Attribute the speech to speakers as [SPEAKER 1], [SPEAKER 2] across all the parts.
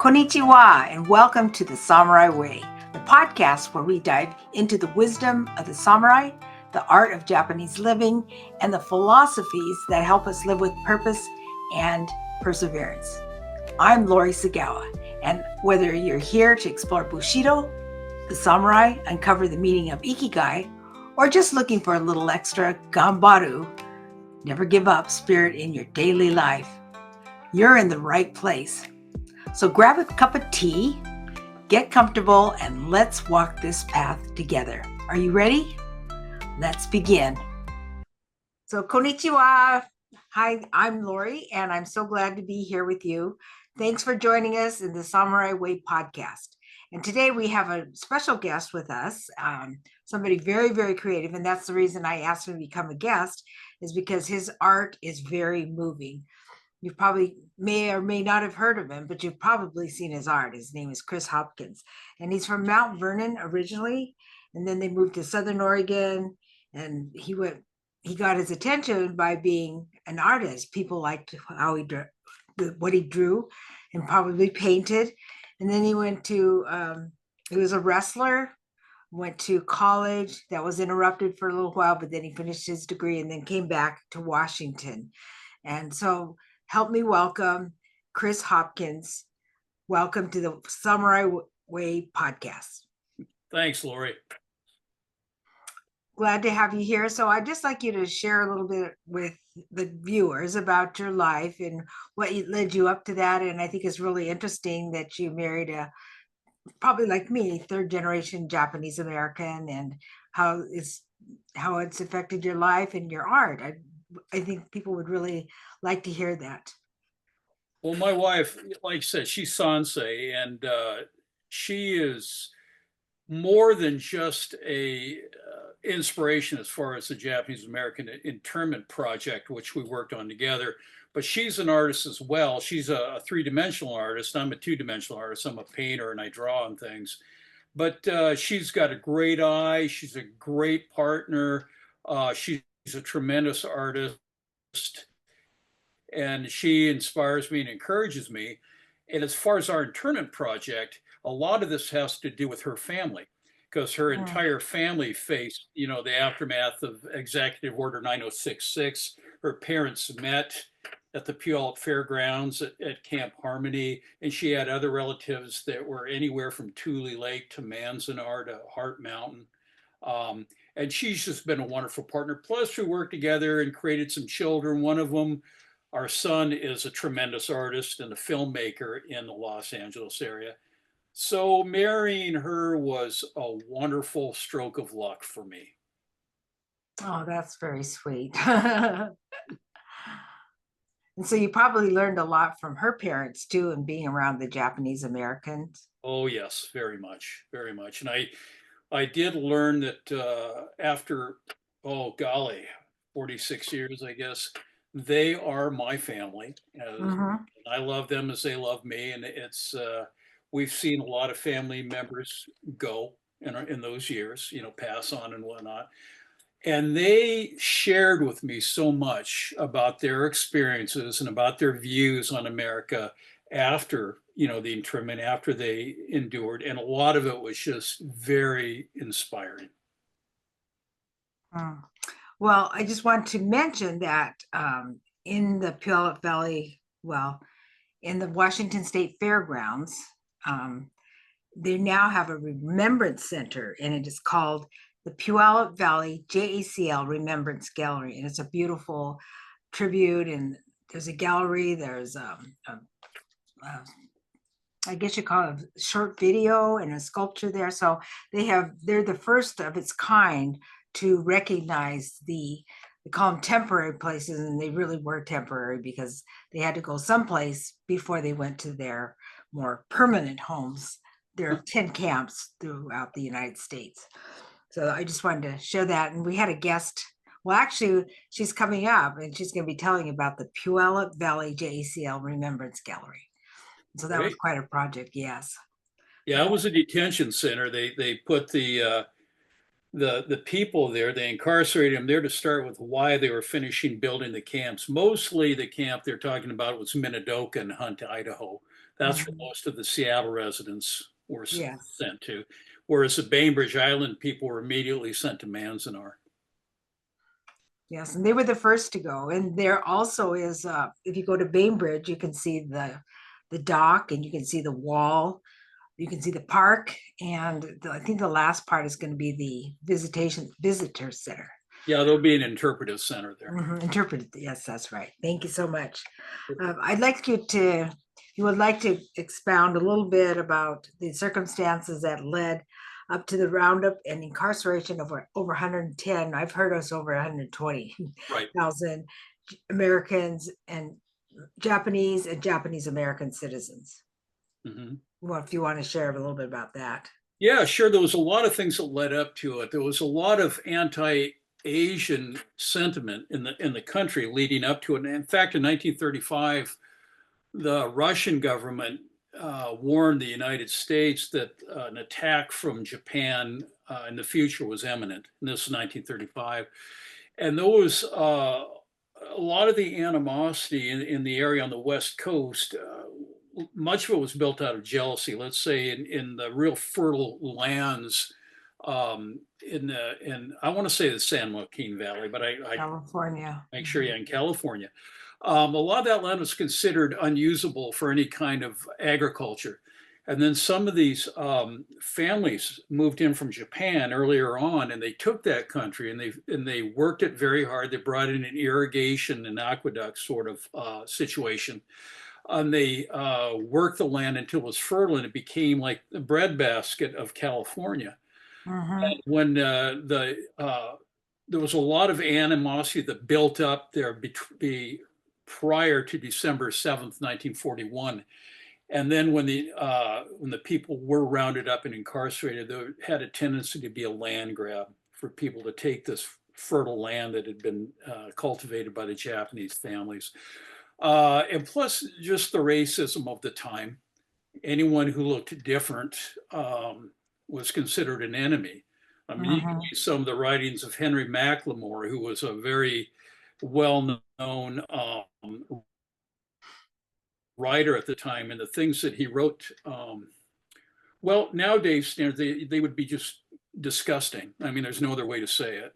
[SPEAKER 1] Konnichiwa, and welcome to the Samurai Way, the podcast where we dive into the wisdom of the samurai, the art of Japanese living, and the philosophies that help us live with purpose and perseverance. I'm Lori Sagawa, and whether you're here to explore Bushido, the samurai, uncover the meaning of Ikigai, or just looking for a little extra gambaru, never give up spirit in your daily life, you're in the right place. So grab a cup of tea, get comfortable, and let's walk this path together. Are you ready? Let's begin. So konnichiwa. Hi, I'm Lori, and I'm so glad to be here with you. Thanks for joining us in the Samurai Way podcast. And today we have a special guest with us, somebody very, very creative. And that's the reason I asked him to become a guest, is because his art is very moving. You probably may or may not have heard of him, but you've probably seen his art. His name is Chris Hopkins, and he's from Mount Vernon originally, and then they moved to Southern Oregon, and he got his attention by being an artist. People liked how what he drew and probably painted. And then he went to, he was a wrestler, went to college. That was interrupted for a little while, but then he finished his degree and then came back to Washington. And so help me welcome Chris Hopkins. Welcome to the Samurai Way podcast.
[SPEAKER 2] Thanks, Lori.
[SPEAKER 1] Glad to have you here. So I'd just like you to share a little bit with the viewers about your life and what led you up to that. And I think it's really interesting that you married a, probably like me, third generation Japanese American, and how it's affected your life and your art. I think people would really like to hear that.
[SPEAKER 2] Well, my wife, like I said, she's Sansei, and she is more than just a inspiration as far as the Japanese American internment project, which we worked on together. But she's an artist as well. She's a three-dimensional artist. I'm a two-dimensional artist. I'm a painter, and I draw on things. But she's got a great eye. She's a great partner. She's a tremendous artist, and she inspires me and encourages me. And as far as our internment project, a lot of this has to do with her family, because her entire family faced, the aftermath of Executive Order 9066. Her parents met at the Puyallup Fairgrounds at Camp Harmony, and she had other relatives that were anywhere from Tule Lake to Manzanar to Heart Mountain. And she's just been a wonderful partner. Plus, we worked together and created some children. One of them, our son, is a tremendous artist and a filmmaker in the Los Angeles area. So marrying her was a wonderful stroke of luck for me.
[SPEAKER 1] Oh, that's very sweet. And so you probably learned a lot from her parents too, and being around the Japanese Americans.
[SPEAKER 2] Oh yes, very much, very much. And I did learn that after, oh golly, 46 years, I guess, they are my family. I love them as they love me, and it's we've seen a lot of family members go in those years, pass on and whatnot. And they shared with me so much about their experiences and about their views on America after, the internment, after they endured. And a lot of it was just very inspiring.
[SPEAKER 1] Well, I just want to mention that in the Puyallup Valley, in the Washington State Fairgrounds, they now have a remembrance center, and it is called the Puyallup Valley JACL Remembrance Gallery. And it's a beautiful tribute, and there's a gallery, there's I guess you call it a short video and a sculpture there. So they're the first of its kind to recognize they call them temporary places, and they really were temporary because they had to go someplace before they went to their more permanent homes. There are 10 camps throughout the United States. So I just wanted to share that. And we had a guest. Well, actually, she's coming up, and she's going to be telling about the Puyallup Valley JACL Remembrance Gallery. So that was quite a project, yes.
[SPEAKER 2] Yeah, it was a detention center. They put the people there, they incarcerated them there to start with why they were finishing building the camps. Mostly the camp they're talking about was Minidoka and Hunt, Idaho. That's where
[SPEAKER 1] Mhm.
[SPEAKER 2] most of the Seattle residents were
[SPEAKER 1] Yes.
[SPEAKER 2] sent to, whereas the Bainbridge Island people were immediately sent to Manzanar.
[SPEAKER 1] Yes, and they were the first to go. And there also is, if you go to Bainbridge, you can see the dock, and you can see the wall, you can see the park, and I think the last part is going to be the visitor center.
[SPEAKER 2] Yeah, there'll be an interpretive center there.
[SPEAKER 1] Interpreted. Yes, that's right. Thank you so much. I'd like you to, you would like to expound a little bit about the circumstances that led up to the roundup and incarceration of over 110. I've heard us over
[SPEAKER 2] Right.
[SPEAKER 1] 120,000 Americans and Japanese American citizens.
[SPEAKER 2] Mm-hmm.
[SPEAKER 1] Well, if you want to share a little bit about that.
[SPEAKER 2] Yeah, sure. There was a lot of things that led up to it. There was a lot of anti-Asian sentiment in the country leading up to it. And in fact, in 1935, the Russian government warned the United States that an attack from Japan in the future was imminent. And this is 1935. And there was a lot of the animosity in the area on the West Coast. Much of it was built out of jealousy. Let's say in the real fertile lands in I want to say the San Joaquin Valley, but I
[SPEAKER 1] California.
[SPEAKER 2] make sure you're in California. A lot of that land was considered unusable for any kind of agriculture. And then some of these families moved in from Japan earlier on, and they took that country and they worked it very hard. They brought in an irrigation and aqueduct sort of situation, and they worked the land until it was fertile, and it became like the breadbasket of California.
[SPEAKER 1] Mm-hmm.
[SPEAKER 2] When there was a lot of animosity that built up there prior to December 7th, 1941. And then when the people were rounded up and incarcerated, there had a tendency to be a land grab for people to take this fertile land that had been cultivated by the Japanese families. And plus just the racism of the time. Anyone who looked different was considered an enemy. I mean, you can
[SPEAKER 1] Mm-hmm.
[SPEAKER 2] read some of the writings of Henry Macklemore, who was a very well-known writer at the time, and the things that he wrote, well, nowadays standards, they would be just disgusting. I mean, there's no other way to say it.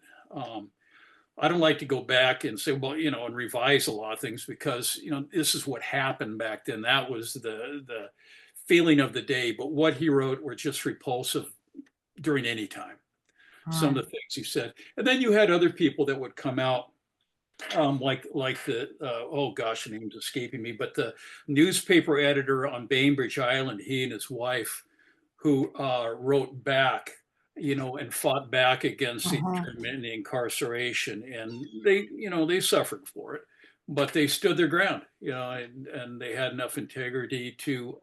[SPEAKER 2] I don't like to go back and say, well, and revise a lot of things because, this is what happened back then. That was the feeling of the day. But what he wrote were just repulsive during any time. Some of the things he said. And then you had other people that would come out like the oh gosh, the name's escaping me, but the newspaper editor on Bainbridge Island, he and his wife, who wrote back, and fought back against the
[SPEAKER 1] Mm-hmm.
[SPEAKER 2] internment and the incarceration, and they suffered for it, but they stood their ground, and they had enough integrity to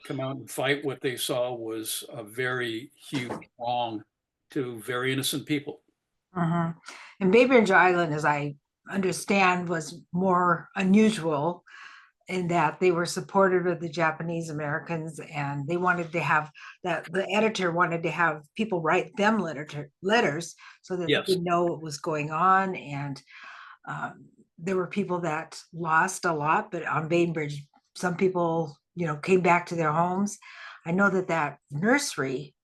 [SPEAKER 2] come out and fight what they saw was a very huge wrong to very innocent people.
[SPEAKER 1] Mm-hmm. And Bainbridge Island, as I understand, was more unusual in that they were supportive of the Japanese Americans, and they wanted to have that the editor wanted to have people write them letters so that they
[SPEAKER 2] Yes.
[SPEAKER 1] could know what was going on. And there were people that lost a lot, but on Bainbridge, some people, came back to their homes. I know that nursery,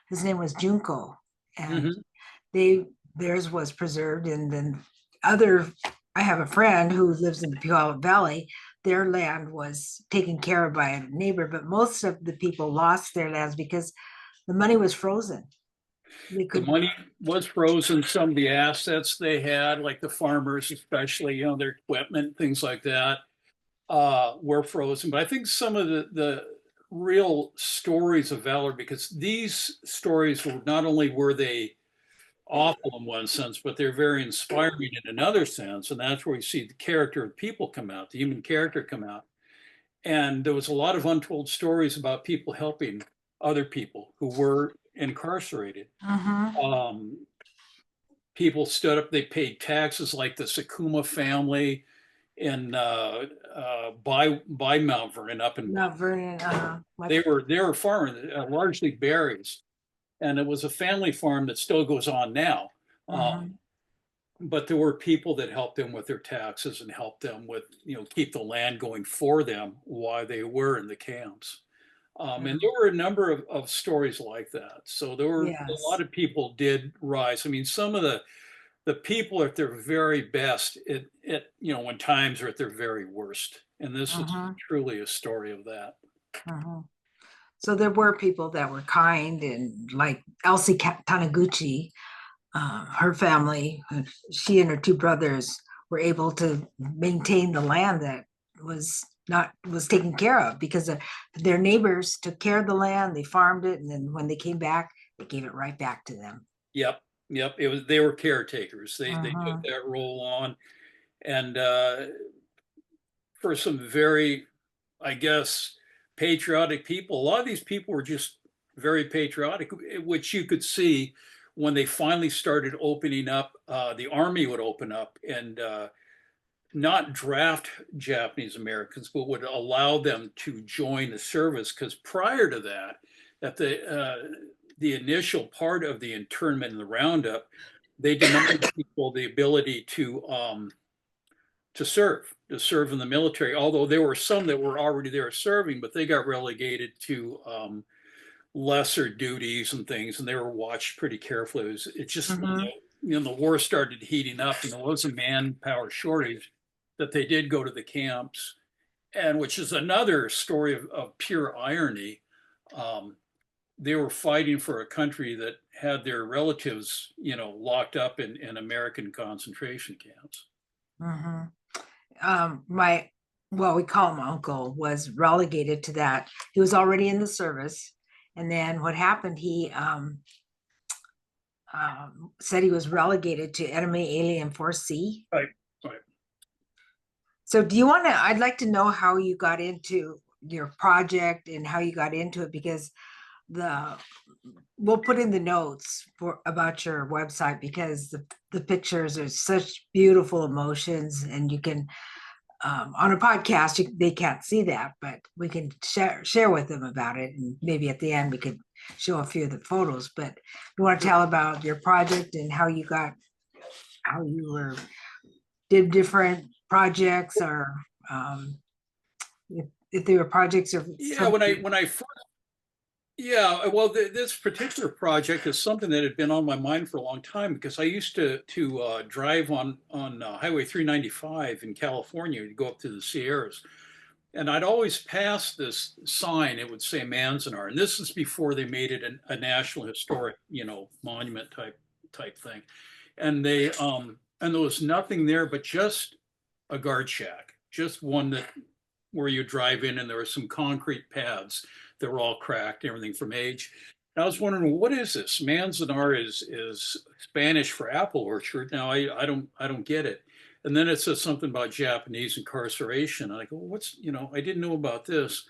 [SPEAKER 1] his name was Junko, and
[SPEAKER 2] Hmm.
[SPEAKER 1] theirs was preserved. And then other, I have a friend who lives in the Puyallup Valley. Their land was taken care of by a neighbor, but most of the people lost their lands because the money was frozen. They
[SPEAKER 2] The
[SPEAKER 1] could.
[SPEAKER 2] money was frozen. Some of the assets they had, like the farmers, especially, their equipment, things like that, were frozen. But I think some of the real stories of valor, because these stories were not only were they awful in one sense, but they're very inspiring in another sense. And that's where you see the character of people come out, the human character come out. And there was a lot of untold stories about people helping other people who were incarcerated.
[SPEAKER 1] Mhm.
[SPEAKER 2] Um, People stood up, they paid taxes, like the Sakuma family in by Mount Vernon up in.
[SPEAKER 1] Not Vernon.
[SPEAKER 2] They were farming largely berries, and it was a family farm that still goes on now. Um,
[SPEAKER 1] Mhm.
[SPEAKER 2] but there were people that helped them with their taxes and helped them with, keep the land going for them while they were in the camps. And there were a number of stories like that. So there were a lot
[SPEAKER 1] Yes.
[SPEAKER 2] of people did rise. I mean, some of the people at their very best, when times are at their very worst. And this is
[SPEAKER 1] Mm-hmm.
[SPEAKER 2] truly a story of that.
[SPEAKER 1] Mm-hmm. So there were people that were kind, and like Elsie Taniguchi, her family, she and her two brothers were able to maintain the land that was not was taken care of because their neighbors took care of the land, they farmed it, and then when they came back, they gave it right back to them.
[SPEAKER 2] Yep, yep. They were caretakers. They took
[SPEAKER 1] Uh-huh.
[SPEAKER 2] that role on, and for some very, I guess, patriotic people. A lot of these people were just very patriotic, which you could see when they finally started opening up. The army would open up and not draft Japanese Americans, but would allow them to join the service. Because prior to that, at the initial part of the internment and the roundup, they denied people the ability to serve in the military. Although there were some that were already there serving, but they got relegated to lesser duties and things, and they were watched pretty carefully. It just when
[SPEAKER 1] Mm-hmm.
[SPEAKER 2] the war started heating up, and there was a manpower shortage, that they did go to the camps, and which is another story of pure irony. Um, they were fighting for a country that had their relatives, locked up in American concentration camps.
[SPEAKER 1] Mm-hmm. My well, we call him uncle, was relegated to that. He was already in the service, and then what happened? He said he was relegated to enemy alien force C.
[SPEAKER 2] Right, right.
[SPEAKER 1] So do you want to, I'd like to know how you got into your project and how you got into it, because the we'll put in the notes for about your website, because the pictures are such beautiful emotions, and you can on a podcast they can't see that, but we can share with them about it, and maybe at the end we could show a few of the photos. But you want to tell about your project and how you were did different projects, or um, if they were projects or
[SPEAKER 2] Yeah,
[SPEAKER 1] something.
[SPEAKER 2] when I first, yeah, well, this particular project is something that had been on my mind for a long time, because I used to drive on Highway 395 in California to go up to the Sierras, and I'd always pass this sign. It would say Manzanar, and this is before they made it a national historic, monument type thing, and there was nothing there but just a guard shack, just one that where you drive in, and there were some concrete pads that were all cracked, everything from age. And I was wondering, what is this? Manzanar is Spanish for apple orchard. Now I don't get it. And then it says something about Japanese incarceration. And I go, what's, I didn't know about this.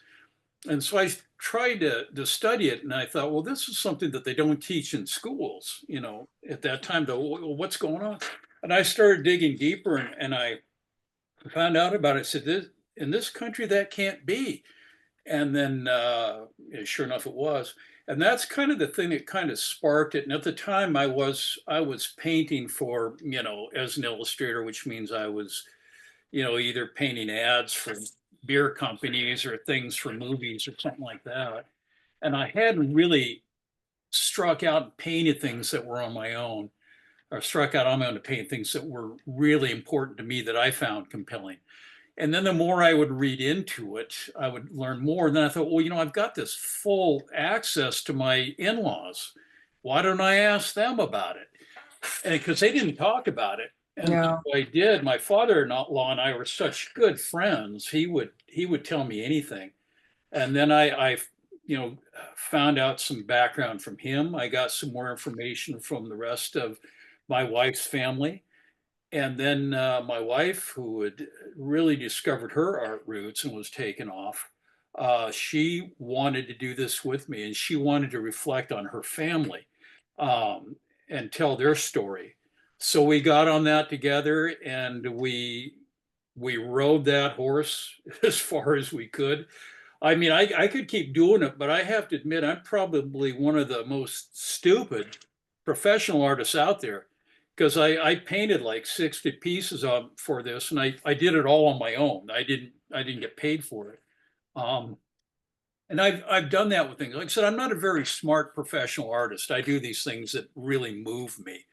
[SPEAKER 2] And so I tried to study it, and I thought, well, this is something that they don't teach in schools, at that time. Though, well, what's going on? And I started digging deeper, and I found out about it. I said, in this country, that can't be. And then, sure enough, it was. And that's kind of the thing that kind of sparked it. And at the time, I was painting for, as an illustrator, which means I was, either painting ads for beer companies or things for movies or something like that. And I hadn't really struck out and painted things that were on my own, or struck out on my own to paint things that were really important to me that I found compelling. And then the more I would read into it, I would learn more. And then I thought, well, I've got this full access to my in-laws. Why don't I ask them about it? And because they didn't talk about it. And
[SPEAKER 1] No.
[SPEAKER 2] so I did. My father-in-law and I were such good friends. He would tell me anything. And then I found out some background from him. I got some more information from the rest of my wife's family. And then my wife, who had really discovered her art roots and was taken off, she wanted to do this with me, and she wanted to reflect on her family um, and tell their story. So we got on that together, and we rode that horse as far as we could. I mean, I could keep doing it, but I have to admit, I'm probably one of the most stupid professional artists out there, because I painted like 60 pieces for this, and I did it all on my own. I didn't get paid for it. Um, and I've done that with things. Like I said, I'm not a very smart professional artist. I do these things that really move me.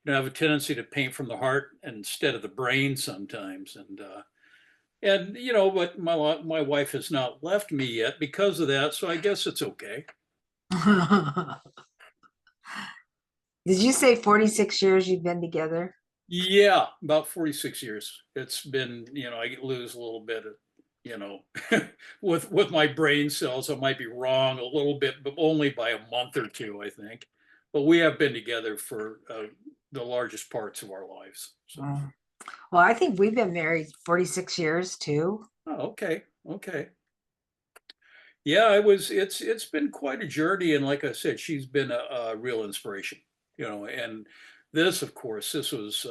[SPEAKER 2] I have a tendency to paint from the heart instead of the brain sometimes, and but my wife has not left me yet because of that, so I guess it's okay.
[SPEAKER 1] Did you say 46 years you've been together?
[SPEAKER 2] Yeah, about 46 years. It's been, I lose a little bit of, you know, with my brain cells. I might be wrong a little bit, but only by a month or two, I think. But we have been together for the largest parts of our lives. So,
[SPEAKER 1] Mm. Well, I think we've been married 46 years too.
[SPEAKER 2] oh, okay, okay. Yeah, it's been quite a journey, and like I said, she's been a real inspiration, and of course, this was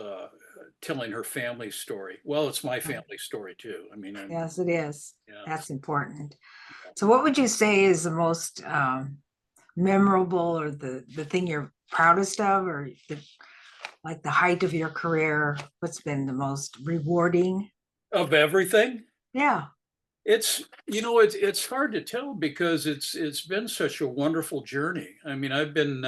[SPEAKER 2] telling her family story. Well, it's my
[SPEAKER 1] Mm.
[SPEAKER 2] family story too. I mean,
[SPEAKER 1] Yes, it is.
[SPEAKER 2] yeah.
[SPEAKER 1] That's important. So, what would you say is the most memorable or the thing you're proudest of, or like the height of your career? What's been the most rewarding?
[SPEAKER 2] Of everything,
[SPEAKER 1] Yeah.
[SPEAKER 2] it's hard to tell because it's been such a wonderful journey. I mean, I've been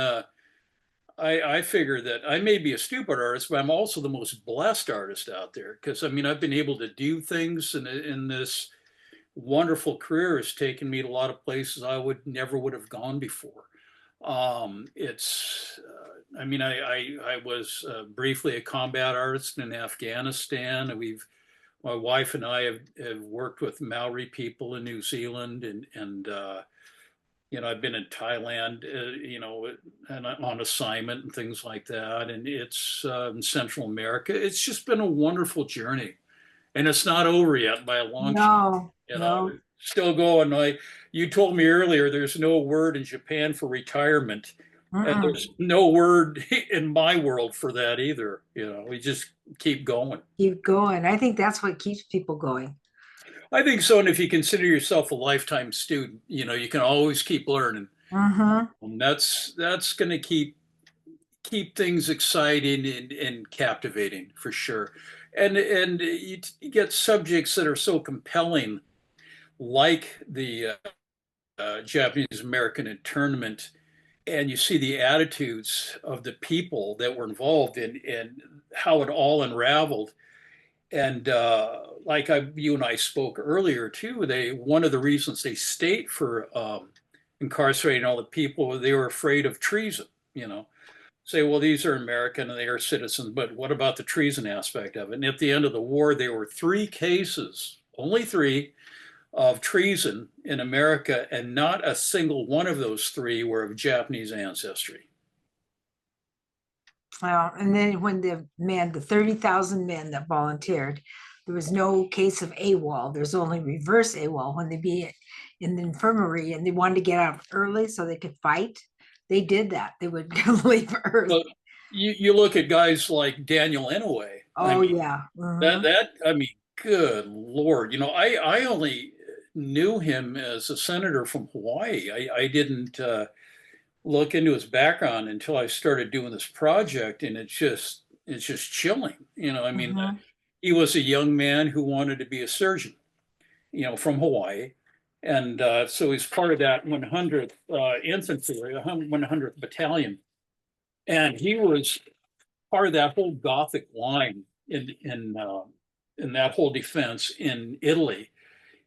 [SPEAKER 2] I figure that I may be a stupid artist, but I'm also the most blessed artist out there because I mean I've been able to do things in this wonderful career has taken me to a lot of places I would have gone before. I mean, I was briefly a combat artist in Afghanistan. My wife and I have worked with Maori people in New Zealand, and I've been in Thailand, and on assignment and things like that. And it's in Central America. It's just been a wonderful journey, and it's not over yet by a long shot.
[SPEAKER 1] No, no.
[SPEAKER 2] Still going. You told me earlier, there's no word in Japan for retirement, and
[SPEAKER 1] Mm-mm.
[SPEAKER 2] there's no word in my world for that either. We just keep going.
[SPEAKER 1] Keep going. I think that's what keeps people going.
[SPEAKER 2] I think so. And if you consider yourself a lifetime student, you can always keep learning.
[SPEAKER 1] Mm-hmm.
[SPEAKER 2] And that's going to keep things exciting and captivating for sure. And you get subjects that are so compelling, like the Japanese American internment, and you see the attitudes of the people that were involved and how it all unraveled. And you and I spoke earlier too, one of the reasons they state for incarcerating all the people, they were afraid of treason. You know, say, well, these are American and they are citizens, but what about the treason aspect of it? And at the end of the war, there were three cases, only three, of treason in America, and not a single one of those three were of Japanese ancestry.
[SPEAKER 1] Well, and then when the 30,000 men that volunteered, there was no case of AWOL. There's only reverse AWOL when they be in the infirmary and they wanted to get out early so they could fight. They did that. They would leave
[SPEAKER 2] But
[SPEAKER 1] early.
[SPEAKER 2] you look at guys like Daniel Inouye. I
[SPEAKER 1] Oh
[SPEAKER 2] mean,
[SPEAKER 1] yeah.
[SPEAKER 2] that
[SPEAKER 1] Mhm.
[SPEAKER 2] that I mean, good Lord. I only knew him as a senator from Hawaii. I didn't look into his background until I started doing this project, and it's just chilling. I mean,
[SPEAKER 1] Mhm.
[SPEAKER 2] he was a young man who wanted to be a surgeon, from Hawaii. And so he's part of that 100th Infantry, 100th Battalion. And he was part of that whole Gothic line in that whole defense in Italy.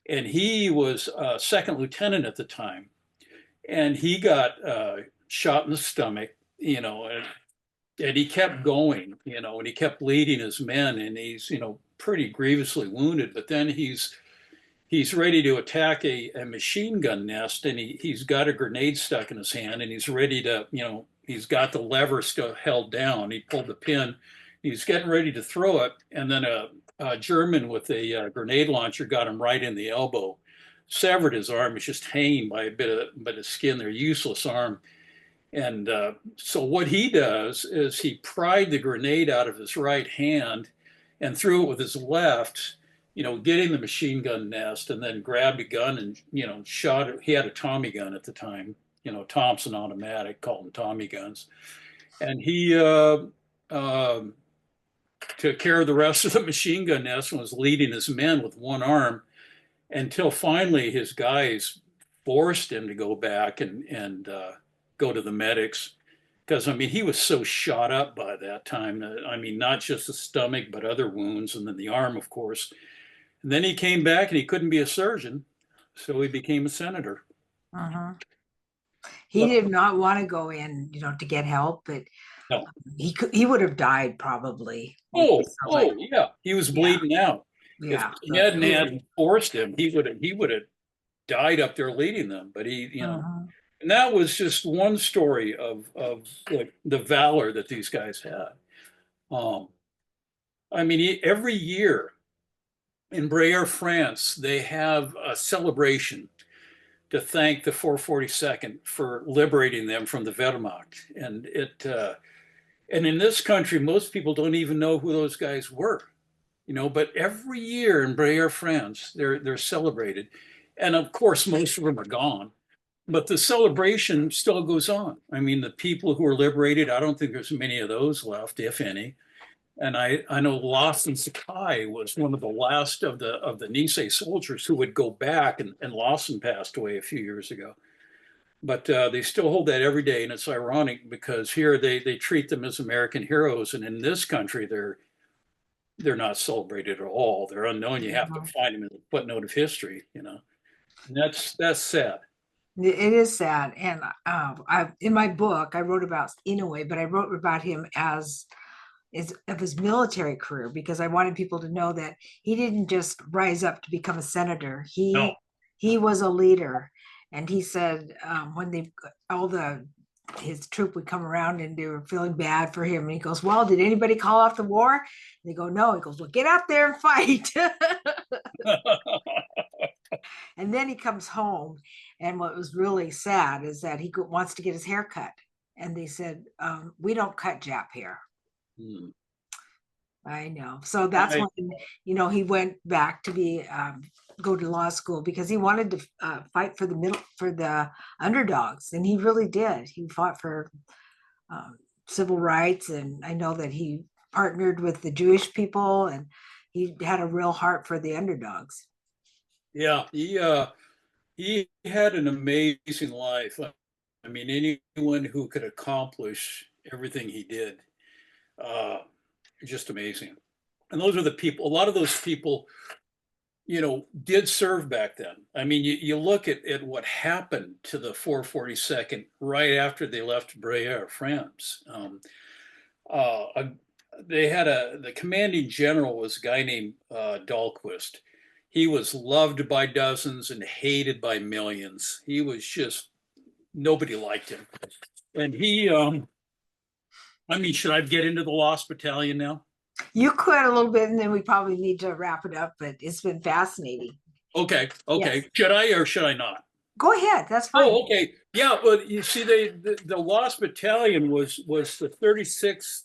[SPEAKER 2] And he was a second lieutenant at the time. And he got shot in the stomach, and he kept going, and he kept leading his men. And he's, pretty grievously wounded. But then he's ready to attack a machine gun nest, and he's got a grenade stuck in his hand, and he's ready to, he's got the lever still held down. He pulled the pin. He's getting ready to throw it, and then a German with a grenade launcher got him right in the elbow, severed his arm. He's just hanging by a bit of skin there, useless arm. And so what he does is he pried the grenade out of his right hand and threw it with his left, getting the machine gun nest, and then grabbed a gun and, shot it. He had a Tommy gun at the time, Thompson automatic, called them Tommy guns. And he um, took care of the rest of the machine gun nest and was leading his men with one arm until finally his guys forced him to go back and go to the medics. Because, I mean, he was so shot up by that time. I mean, not just the stomach, but other wounds, and then the arm, of course. And then he came back and he couldn't be a surgeon. So he became a senator.
[SPEAKER 1] Uh-huh. He
[SPEAKER 2] But
[SPEAKER 1] did not want to go in, to get help, but
[SPEAKER 2] no.
[SPEAKER 1] he would have died probably.
[SPEAKER 2] Yeah. He was
[SPEAKER 1] Yeah,
[SPEAKER 2] bleeding out. If
[SPEAKER 1] yeah.
[SPEAKER 2] he hadn't forced him, he would have died up there leading them. But
[SPEAKER 1] Uh-huh.
[SPEAKER 2] and that was just one story of the valor that these guys had. Um, I mean, every year in Bray, France, they have a celebration to thank the 442nd for liberating them from the Wehrmacht. And in this country, most people don't even know who those guys were, but every year in Bray, France, they're celebrated. And of course, most of them are gone, but the celebration still goes on. I mean, the people who were liberated, I don't think there's many of those left, if any. And I know Lawson Sakai was one of the last of the Nisei soldiers who would go back, and Lawson passed away a few years ago. But they still hold that every day, and it's ironic because here they treat them as American heroes, and in this country they're not celebrated at all. They're unknown. You have to find them in the footnote of history, And that's sad.
[SPEAKER 1] It is sad. And in my book, I wrote about Inouye, but I wrote about him as of his military career because I wanted people to know that he didn't just rise up to become a senator.
[SPEAKER 2] No.
[SPEAKER 1] He was a leader, and he said when his troop would come around and they were feeling bad for him, and he goes, "Well, did anybody call off the war?" And they go, "No." He goes, "Well, get out there and fight." And then he comes home, and what was really sad is that he wants to get his hair cut, and they said, "We don't cut Jap hair."
[SPEAKER 2] Hmm.
[SPEAKER 1] I know. So that's when, he went back to go to law school because he wanted to fight for the underdogs. And he really did. He fought for civil rights. And I know that he partnered with the Jewish people and he had a real heart for the underdogs.
[SPEAKER 2] Yeah, he had an amazing life. I mean, anyone who could accomplish everything he did, uh, just amazing. And those are the people. A lot of those people, did serve back then. I mean, you look at what happened to the 442nd right after they left Bray, France. Uh, the commanding general was a guy named Dahlquist. He was loved by dozens and hated by millions. He was just, nobody liked him. And I mean, should I get into the Lost Battalion now?
[SPEAKER 1] You could a little bit, and then we probably need to wrap it up, but it's been fascinating.
[SPEAKER 2] Okay.
[SPEAKER 1] Yes.
[SPEAKER 2] Should I or should I not?
[SPEAKER 1] Go ahead. That's fine.
[SPEAKER 2] Oh, okay. Yeah, well, you see, the Lost Battalion was the 36th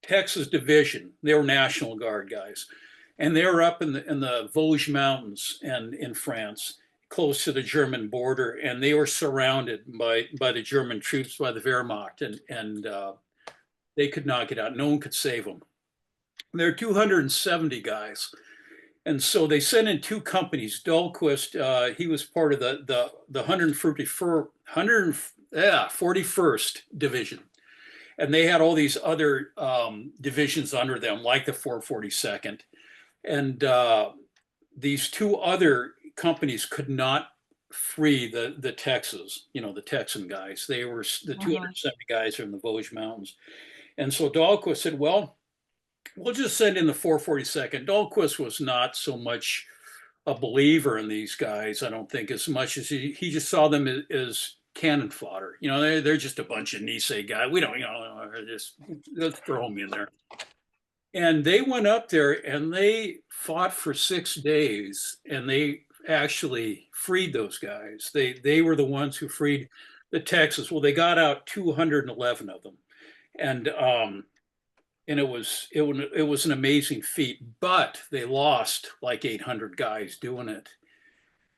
[SPEAKER 2] Texas Division. They were National Guard guys, and they were up in the Vosges Mountains and in France, close to the German border, and they were surrounded by the German troops, by the Wehrmacht, and they could not get out. No one could save them. There are 270 guys. And so they sent in two companies. Dahlquist, he was part of the 141st Division. And they had all these other divisions under them, like the 442nd. And these two other companies could not free the Texans, the Texan guys. They were the 270 guys are in the Vosges Mountains. And so Dahlquist said, well, we'll just send in the 442nd. Dahlquist was not so much a believer in these guys, I don't think, as much as he just saw them as cannon fodder. They're just a bunch of Nisei guys. We don't, just let's throw them in there. And they went up there and they fought for 6 days, and they actually freed those guys. They were the ones who freed the Texans. Well, they got out 211 of them, and it was an amazing feat. But they lost like 800 guys doing it.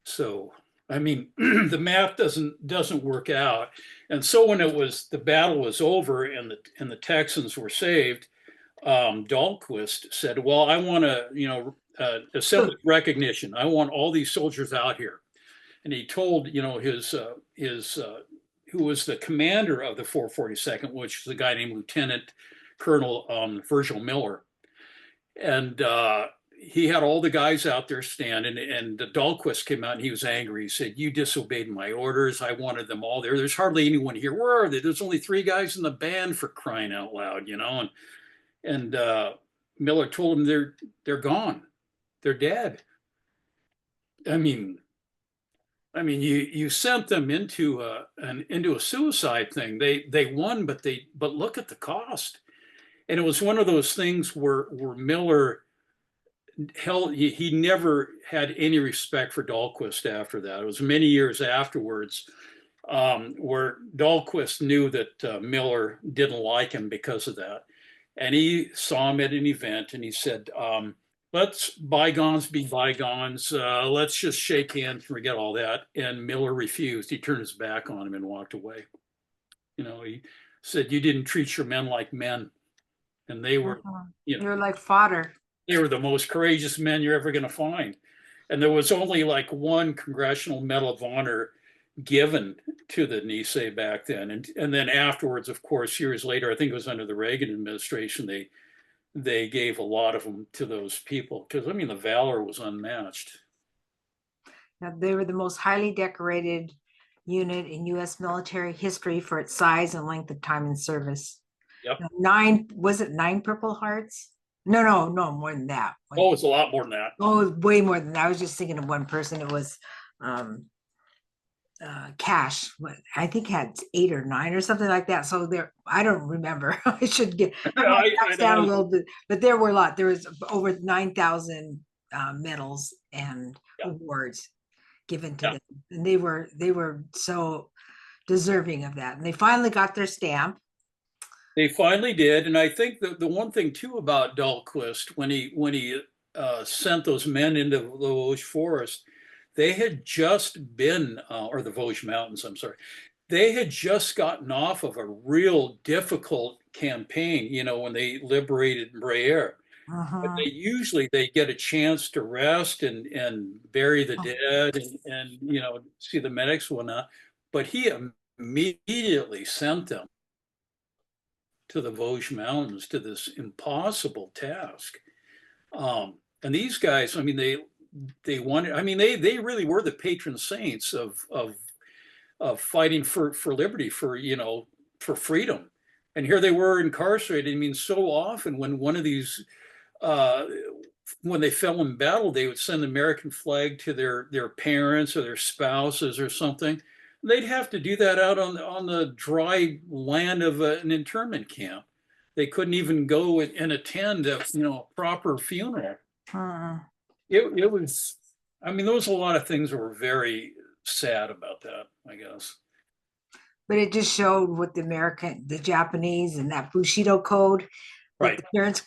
[SPEAKER 2] So I mean, the math doesn't work out. And so when the battle was over and the Texans were saved, Dahlquist said, well, I want to, a symbol of recognition. I want all these soldiers out here. And he told, who was the commander of the 442nd, which was a guy named Lieutenant Colonel Virgil Miller. And he had all the guys out there standing, and the Dahlquist came out and he was angry. He said, you disobeyed my orders. I wanted them all there. There's hardly anyone here. Where are they? There's only 3 guys in the band, for crying out loud, And Miller told him they're gone. They're dead. I mean, you sent them into a suicide thing. They won, but look at the cost. And it was one of those things where Miller he never had any respect for Dahlquist after that. It was many years afterwards where Dahlquist knew that Miller didn't like him because of that. And he saw him at an event and he said, let's bygones be bygones. Let's just shake hands and forget all that. And Miller refused. He turned his back on him and walked away. He said, you didn't treat your men like men. And they were,
[SPEAKER 1] they were like fodder.
[SPEAKER 2] They were the most courageous men you're ever going to find. And there was only like 1 Congressional Medal of Honor given to the Nisei back then. And then afterwards, of course, years later, I think it was under the Reagan administration, they gave a lot of them to those people because, the valor was unmatched.
[SPEAKER 1] Now, they were the most highly decorated unit in U.S. military history for its size and length of time in service.
[SPEAKER 2] Yep.
[SPEAKER 1] 9 Purple Hearts? No, more than that.
[SPEAKER 2] Oh, it's a lot more than that.
[SPEAKER 1] Oh, way more than that. I was just thinking of one person. It was Cash. I think had 8 or 9 or something like that. So I don't remember. I should get down a little bit, but there were a lot. There was over 9,000 medals and awards given to them, and they were so deserving of that. And they finally got their stamp.
[SPEAKER 2] They finally did, and I think the one thing too about Dahlquist when he sent those men into the Vosges Forest, they had just been, or the Vosges Mountains, I'm sorry, they had just gotten off of a real difficult campaign. When they liberated Bréer, but they get a chance to rest and bury the dead and see the medics and whatnot. But he immediately sent them to the Vosges Mountains to this impossible task. And these guys, they wanted, they really were the patron saints of fighting for liberty, for freedom. And here they were incarcerated. So often when one of these, when they fell in battle, they would send the American flag to their parents or their spouses or something. They'd have to do that out on the dry land of an internment camp. They couldn't even go and attend a proper funeral. It was, there was a lot of things that were very sad about that, I guess.
[SPEAKER 1] But it just showed what the Japanese and that Bushido code, right? The parents,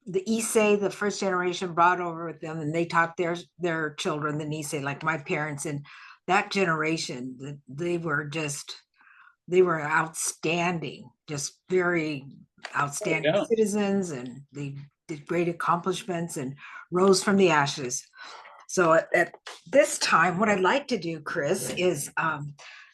[SPEAKER 1] the Issei, the first generation, brought over with them, and they taught their children the Nisei, like my parents. And that generation, they were outstanding, just very outstanding citizens, and they did great accomplishments and rose from the ashes. So at this time, what I'd like to do, Chris, is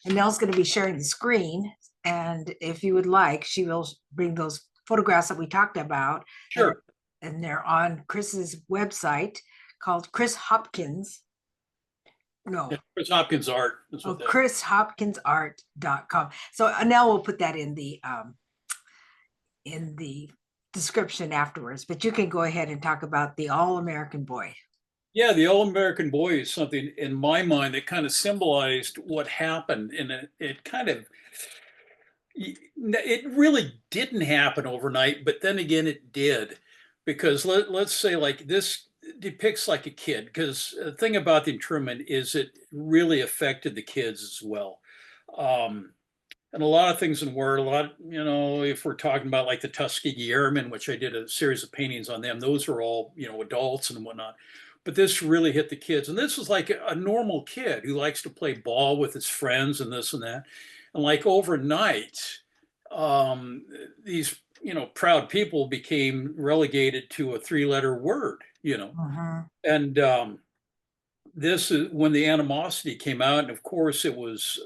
[SPEAKER 1] Annelle's going to be sharing the screen, and if you would like, she will bring those photographs that we talked about.
[SPEAKER 2] Sure.
[SPEAKER 1] And they're on Chris's website called Chris Hopkins. No.
[SPEAKER 2] Chris Hopkins Art.
[SPEAKER 1] ChrisHopkinsArt.com. So Annelle will put that in the description afterwards, but you can go ahead and talk about the All-American Boy.
[SPEAKER 2] Yeah, the All-American Boy is something in my mind that kind of symbolized what happened, and it really didn't happen overnight, but then again it did, because let's say like this depicts like a kid, because the thing about the internment is it really affected the kids as well. And a lot of things in Word, if we're talking about like the Tuskegee Airmen, which I did a series of paintings on them, those are all, adults and whatnot. But this really hit the kids. And this was like a normal kid who likes to play ball with his friends and this and that. And like overnight, um, these, proud people became relegated to a three-letter word,
[SPEAKER 1] Mhm.
[SPEAKER 2] and this is when the animosity came out, and of course it was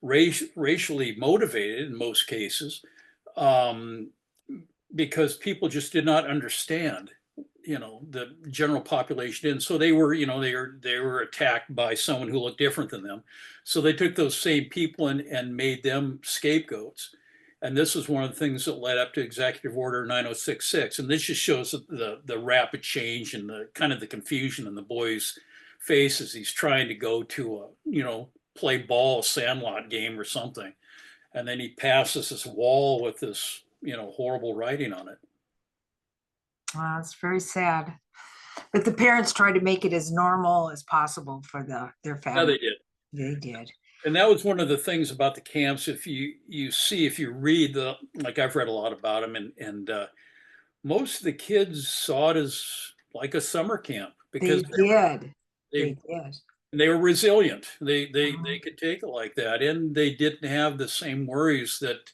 [SPEAKER 2] racially motivated in most cases, um, because people just did not understand, the general population didn't. So they were, they were attacked by someone who looked different than them. So they took those same people and made them scapegoats. And this is one of the things that led up to Executive Order 9066. And this just shows the rapid change and the kind of the confusion in the boy's face as he's trying to go to a, play ball sandlot game or something. And then he passes this wall with this, horrible writing on it.
[SPEAKER 1] Wow, it's very sad. But the parents tried to make it as normal as possible for their
[SPEAKER 2] Yeah,
[SPEAKER 1] family.
[SPEAKER 2] they did.
[SPEAKER 1] They did.
[SPEAKER 2] And that was one of the things about the camps. If you read like I've read a lot about them, and most of the kids saw it as like a summer camp
[SPEAKER 1] They
[SPEAKER 2] because
[SPEAKER 1] did.
[SPEAKER 2] they
[SPEAKER 1] They did.
[SPEAKER 2] they were resilient. They
[SPEAKER 1] Mhm.
[SPEAKER 2] could take it like that, and they didn't have the same worries that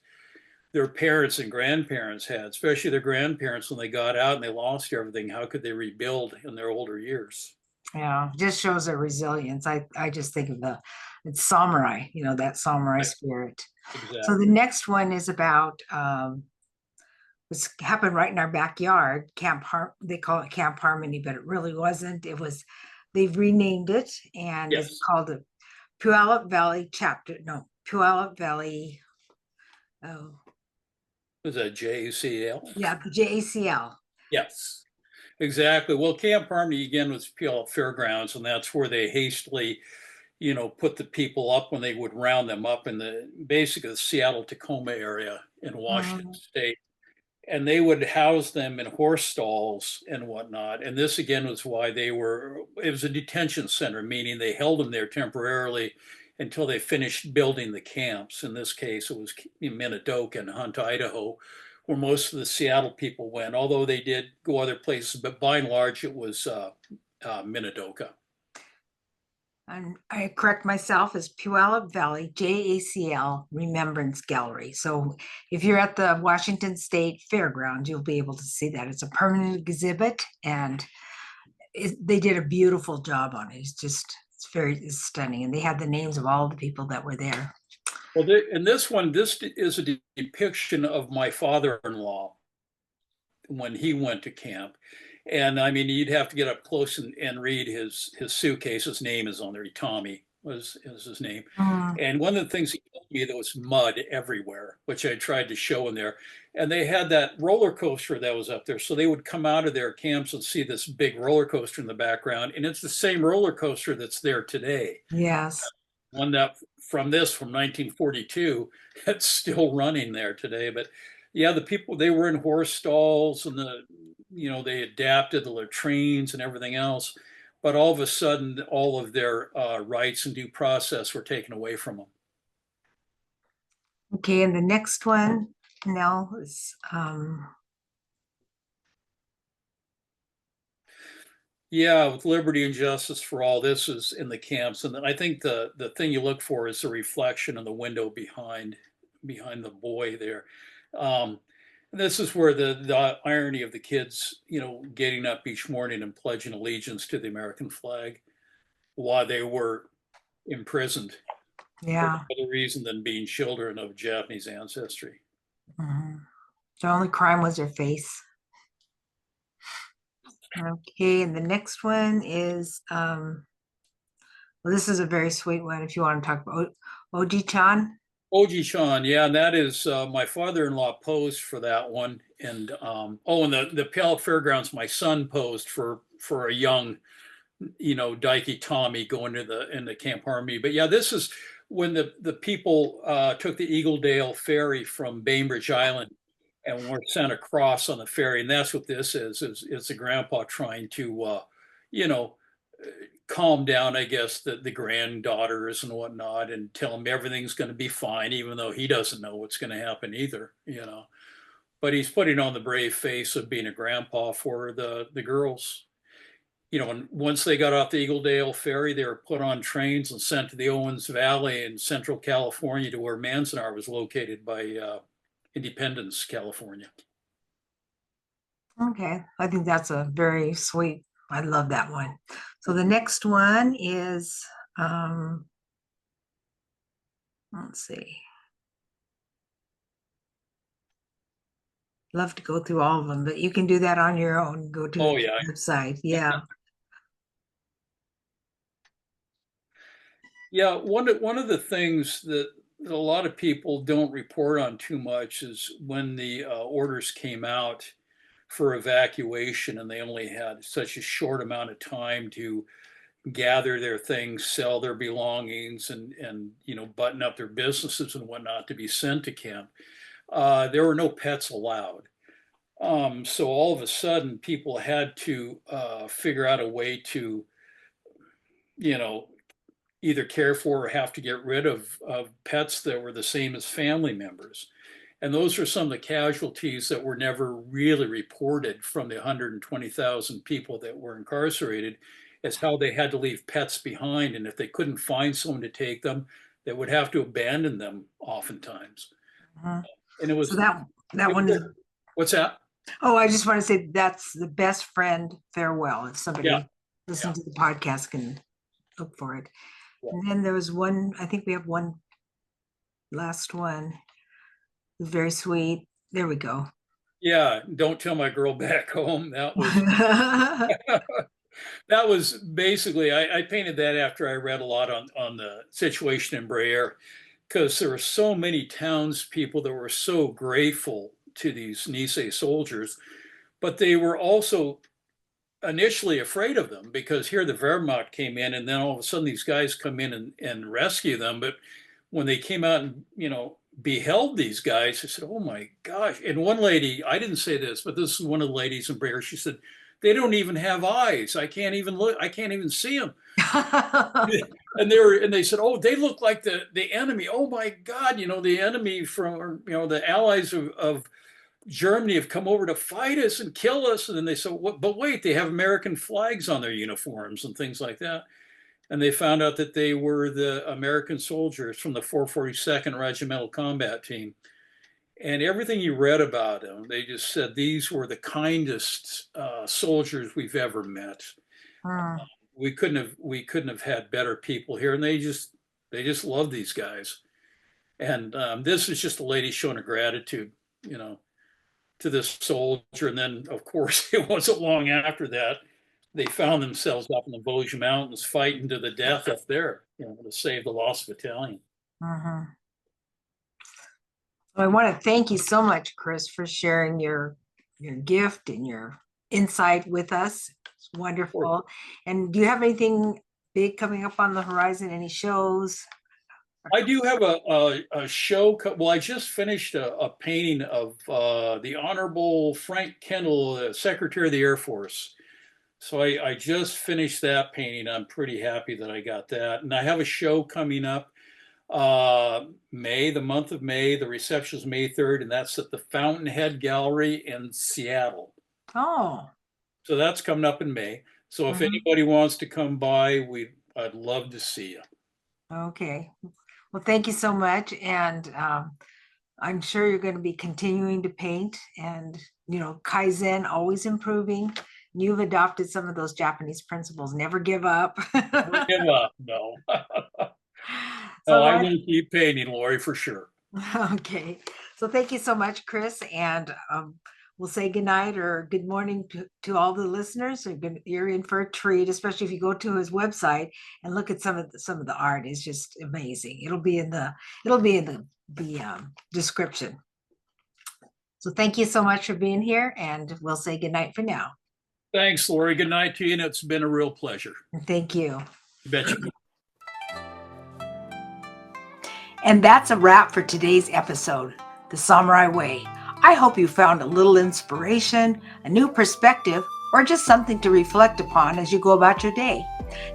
[SPEAKER 2] their parents and grandparents had, especially their grandparents when they got out and they lost everything. How could they rebuild in their older years?
[SPEAKER 1] Yeah, just shows their resilience. I just think of it's samurai, that samurai
[SPEAKER 2] Right.
[SPEAKER 1] spirit. So the
[SPEAKER 2] Exactly.
[SPEAKER 1] next one is about this happened right in our backyard, they call it Camp Harmony, but it really wasn't. They've renamed it and it's
[SPEAKER 2] Yes.
[SPEAKER 1] called the Puyallup Valley chapter. No, Puyallup Valley. Oh,
[SPEAKER 2] Was that JUCL?
[SPEAKER 1] yeah, the JACL.
[SPEAKER 2] Yes. Exactly. Well, Camp Harmony again was Puyallup Fairgrounds, and that's where they hastily, put the people up when they would round them up in the basically the Seattle Tacoma area in Washington
[SPEAKER 1] Mhm.
[SPEAKER 2] State. And they would house them in horse stalls and whatnot. And this again was why it was a detention center, meaning they held them there temporarily until they finished building the camps. In this case, it was in Minidoka and Hunt, Idaho, where most of the Seattle people went, although they did go other places, but by and large, it was Minidoka.
[SPEAKER 1] And I correct myself as Puyallup Valley JACL Remembrance Gallery. So if you're at the Washington State Fairgrounds, you'll be able to see that. It's a permanent exhibit and they did a beautiful job on it. It's stunning. And they had the names of all the people that were there.
[SPEAKER 2] Well, in this one, this is a depiction of my father-in-law when he went to camp. And I mean, you'd have to get up close and read his suitcase. His name is on there. Tommy is his name.
[SPEAKER 1] Mm,
[SPEAKER 2] And one of the things he told me, there was mud everywhere, which I tried to show in there. And they had that roller coaster that was up there. So they would come out of their camps and see this big roller coaster in the background. And it's the same roller coaster that's there today.
[SPEAKER 1] yes.
[SPEAKER 2] One that from 1942, it's still running there today. But yeah, the people, they were in horse stalls and they adapted the latrines and everything else. But all of a sudden, all of their rights and due process were taken away from them.
[SPEAKER 1] Okay, and the next one now is
[SPEAKER 2] Yeah, with liberty and justice for all, this is in the camps. And I think the thing you look for is the reflection in the window behind the boy there. Um, this is where the irony of the kids, getting up each morning and pledging allegiance to the American flag while they were imprisoned for
[SPEAKER 1] yeah.
[SPEAKER 2] no other reason than being children of Japanese ancestry.
[SPEAKER 1] Mhm. The only crime was her face. Okay, and the next one is well, this is a very sweet one if you want to talk about Oji-chan.
[SPEAKER 2] Oji-chan, yeah, and that is my father-in-law posed for that one, and and the Pale Fairgrounds, my son posed for a young, Daiki Tommy going to the Camp Harmony. But yeah, this is when the people took the Eagledale ferry from Bainbridge Island and were sent across on the ferry, and that's what this is a grandpa trying to you know calm down, I guess, the granddaughters and whatnot, and tell them everything's going to be fine, even though he doesn't know what's going to happen either. But he's putting on the brave face of being a grandpa for the girls. And once they got off the Eagle Dale ferry, they were put on trains and sent to the Owens Valley in Central California, to where Manzanar was located by Independence, California.
[SPEAKER 1] Okay, I think that's a very sweet. I love that one. So the next one is, let's see. Love to go through all of them, but you can do that on your own. Go to the website. Yeah.
[SPEAKER 2] Yeah, one of the things that a lot of people don't report on too much is when the orders came out for evacuation, and they only had such a short amount of time to gather their things, sell their belongings, and button up their businesses and whatnot to be sent to camp. There were no pets allowed. So all of a sudden, people had to figure out a way to, you know, either care for or have to get rid of pets that were the same as family members. And those are some of the casualties that were never really reported from the 120,000 people that were incarcerated, as how they had to leave pets behind. And if they couldn't find someone to take them, they would have to abandon them oftentimes.
[SPEAKER 1] Uh-huh.
[SPEAKER 2] And it was,
[SPEAKER 1] so that one is,
[SPEAKER 2] what's that?
[SPEAKER 1] oh, I just want to say that's the best friend farewell. If somebody
[SPEAKER 2] Yeah.
[SPEAKER 1] listens to the podcast can look for it.
[SPEAKER 2] Yeah.
[SPEAKER 1] And then there was one, I think we have one last one. It's very sweet. There we go.
[SPEAKER 2] Yeah, Don't Tell My Girl Back Home. That was that was basically, I painted that after I read a lot on the situation in Brer, because there were so many townspeople that were so grateful to these Nisei soldiers, but they were also initially afraid of them, because here the Wehrmacht came in, and then all of a sudden these guys come in and rescue them. But when they came out and beheld these guys, I said, "Oh my gosh!" And one lady, I didn't say this, but this is one of the ladies in Brer. She said, "They don't even have eyes. I can't even look. I can't even see them." And they said, "Oh, they look like the enemy. Oh my God! The enemy from the allies of Germany have come over to fight us and kill us." And then they said, "But wait, they have American flags on their uniforms and things like that." And they found out that they were the American soldiers from the 442nd Regimental Combat Team. And everything you read about them, they just said these were the kindest soldiers we've ever met. We couldn't have had better people here, and they just love these guys. And this is just a lady showing a gratitude, to this soldier. And then, of course, it wasn't long after that they found themselves up in the Vosges Mountains fighting to the death up there, to save the lost battalion.
[SPEAKER 1] I want to thank you so much, Chris, for sharing your gift and your insight with us. It's wonderful. And do you have anything big coming up on the horizon? Any shows?
[SPEAKER 2] I do have a show. Well, I just finished a painting of the Honorable Frank Kendall, Secretary of the Air Force. So I just finished that painting. I'm pretty happy that I got that. And I have a show coming up the month of May. The reception is May 3rd, and that's at the Fountainhead Gallery in Seattle.
[SPEAKER 1] Oh.
[SPEAKER 2] So that's coming up in May. So if anybody wants to come by, I'd love to see you.
[SPEAKER 1] Okay. Well, thank you so much. And I'm sure you're going to be continuing to paint, and, Kaizen, always improving. You've adopted some of those Japanese principles. Never give up.
[SPEAKER 2] Never give up. No. So I will keep painting, Lori, for sure.
[SPEAKER 1] Okay. So thank you so much, Chris. And we'll say goodnight or good morning to all the listeners. You're in for a treat, especially if you go to his website and look at some of the art. It's just amazing. It'll be in the description. So thank you so much for being here, and we'll say goodnight for now.
[SPEAKER 2] Thanks, Lori. Good night to you, and it's been a real pleasure.
[SPEAKER 1] Thank you.
[SPEAKER 2] You betcha.
[SPEAKER 1] And that's a wrap for today's episode, The Samurai Way. I hope you found a little inspiration, a new perspective, or just something to reflect upon as you go about your day.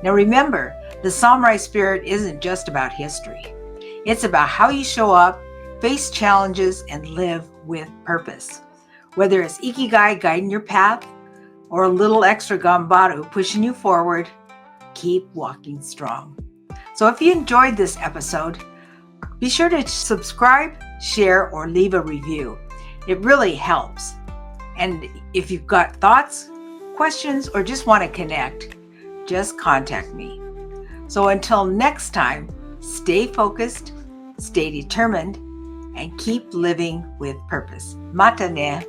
[SPEAKER 1] Now remember, the samurai spirit isn't just about history. It's about how you show up, face challenges, and live with purpose. Whether it's Ikigai guiding your path, or a little extra gambaru pushing you forward, keep walking strong. So if you enjoyed this episode, be sure to subscribe, share, or leave a review. It really helps. And if you've got thoughts, questions, or just want to connect, just contact me. So until next time, stay focused, stay determined, and keep living with purpose. Mata ne.